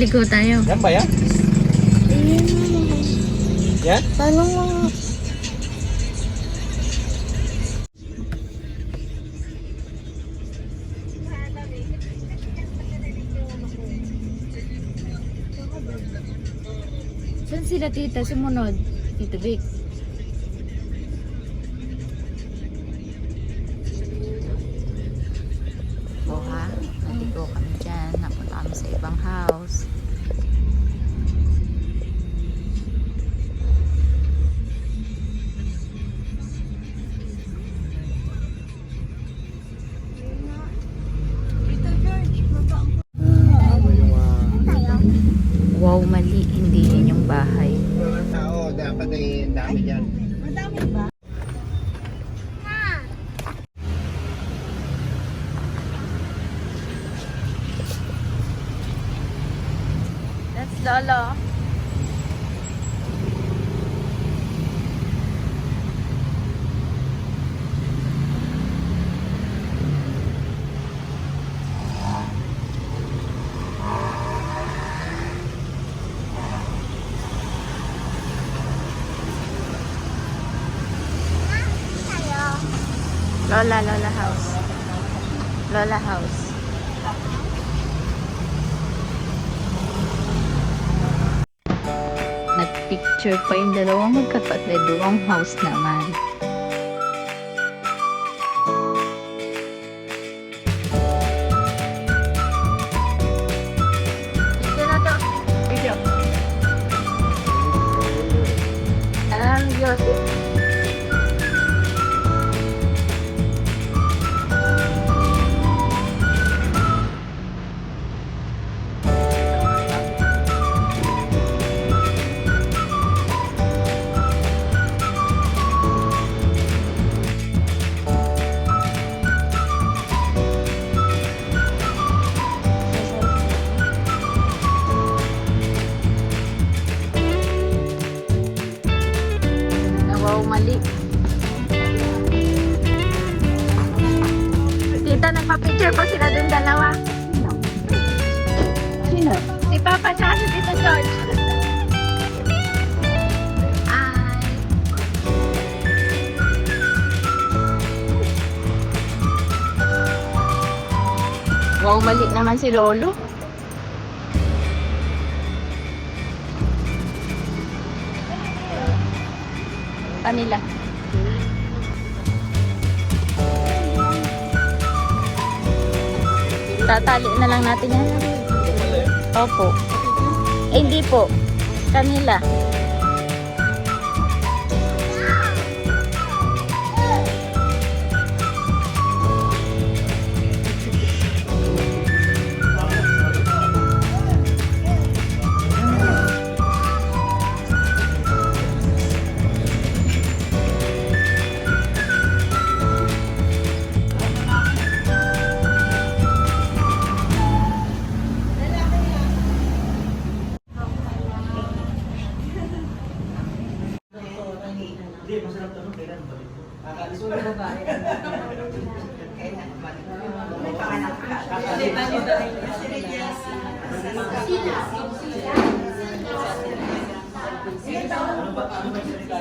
Liko tayo. Yan ba yan? Yan? Paano mo? Saan sila tita? Sumunod. Tita Vic. O ha? Naligo kami dyan. Napunta kami sa ibang house. Wow, mali. Hindi yan yung bahay. Mga tao, dapat ay dami dyan. That's Lolo. Lola house. Lola house. Nagpicture pa yung dalawang magkapatid. Dalawang house naman. Video na to. Video. Diyos. Wow, mali. Tita, nagpa-picture po sila dun dalawa. Sino? Si Papa tsaka si Tito George. Ay. Wow, mali naman si Lolo. Kanila. Tatali na lang natin yan. Opo. Eh, hindi po. Kanila. Hindi, masarap ito. Kailan balik ko? Kakaalis mo na babae. Kailan balik ko? May panganak ka. Ano ba yung salita?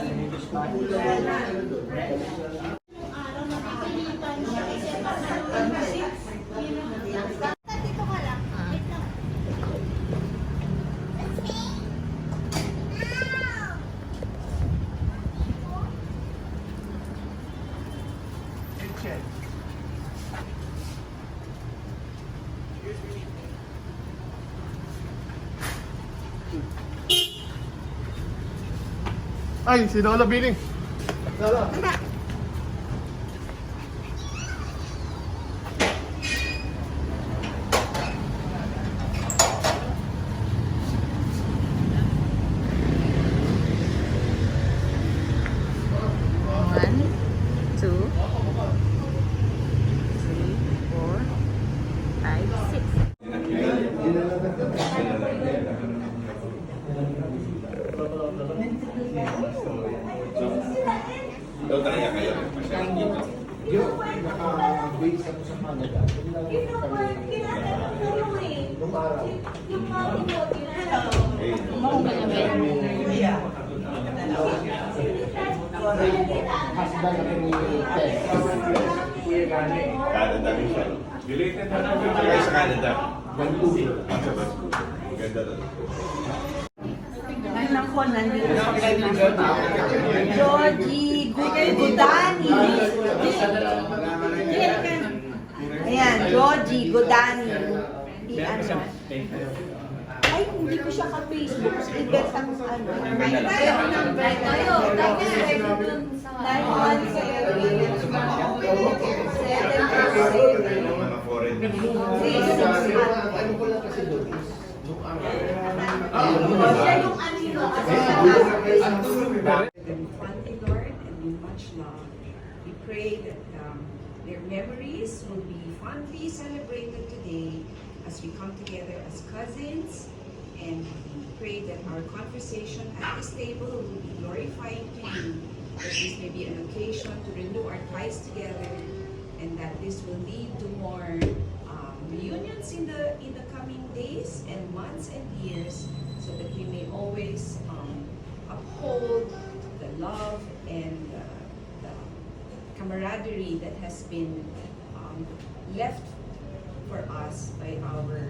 English pa? Ay, si Lola Biling. Lola. One, two, three, four, five, six. Daw talaga kayo. Masyadong dito. Yung naka-base ako sa Canada. Yung lang kami. Kuya. Husband na ni Tess. Canada rin siya. Tayo sa Canada. Vancouver. Ganda doon. Ay, naku, nandito sa Georgie Gudani. Ayan, Georgie Gudani. Ano? Ay, hindi ko siya ka-Facebook. I-bet ang ano. 917. Mga foreign. Ano ko lang kasi doon is, Thank you, Lord, and with much love. We pray that their memories will be fondly celebrated today as we come together as cousins, and we pray that our conversation at this table will be glorifying to you, that this may be an occasion to renew our ties together, and that this will lead to more reunions in the coming days and months and years, so that we may always uphold the love and the camaraderie that has been left for us by our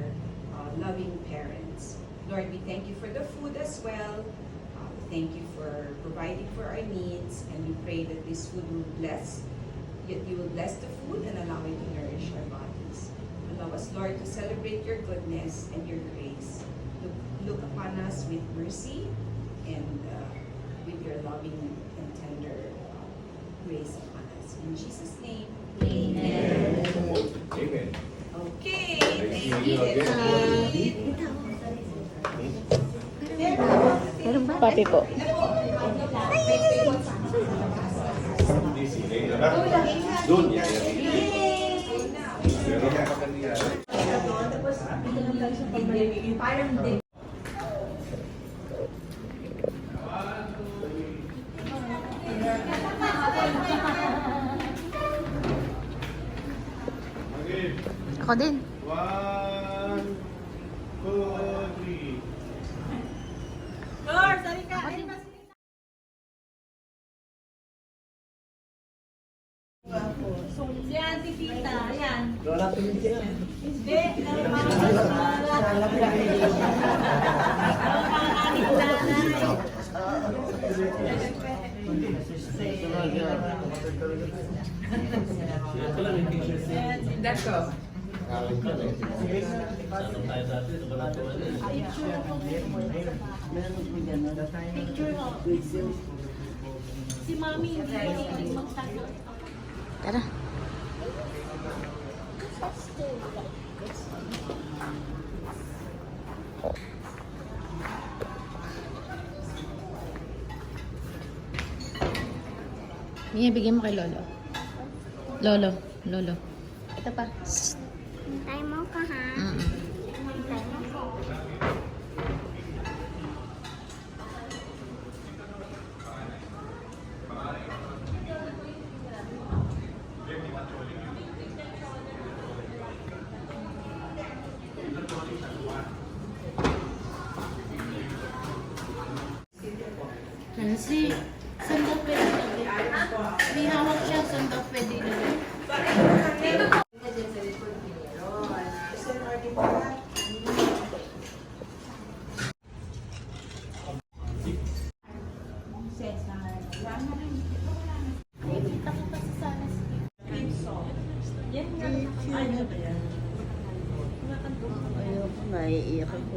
loving parents. Lord, we thank you for the food as well. Thank you for providing for our needs, and we pray that this food will bless, yet you will bless the food and allow it to nourish our bodies. Allow us, Lord, to celebrate your goodness and your grace. Look upon us with mercy and with your loving and tender grace upon us. In Jesus' name, amen. Amen. Okay, thank you. Meron ba? Papi po. Doon yan. Pero Ako din. 1, 2, 3. Si Auntie Tita, ayan. Lola Pinita. Hindi, si Mami hindi magtanong. Tara. Bigyan mo kay Lolo. Lolo. Ito pa. Hintay mo ka ha? Hintay mo ko. Nancy, saan daw pwede lagay? May hawak siya, saan daw pwede lagay? Naiiyak ako.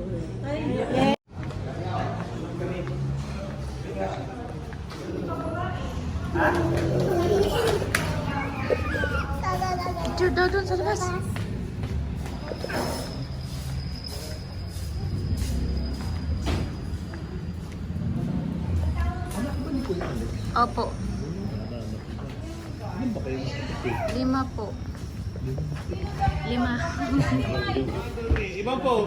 Picture daw dun sa labas. Opo. 5 po. 5. Ibang po.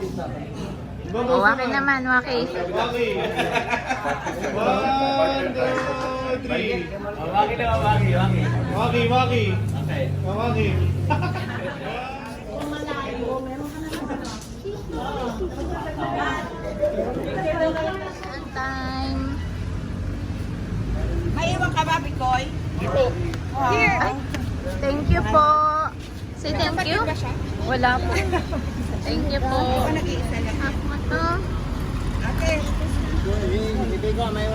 Ibang po. O, waki naman, waki. Waki. 1, 2, 3. Wagi na, wagi. Waki. Okay. Waki. Kung malayo, meron ka na naman. Time. Maiwan ka ba, Bikoy? Here. Thank you po. Say thank you. Wala po. Thank you po. Nag-iisa lang. Ako to. Ate. Hindi ko, may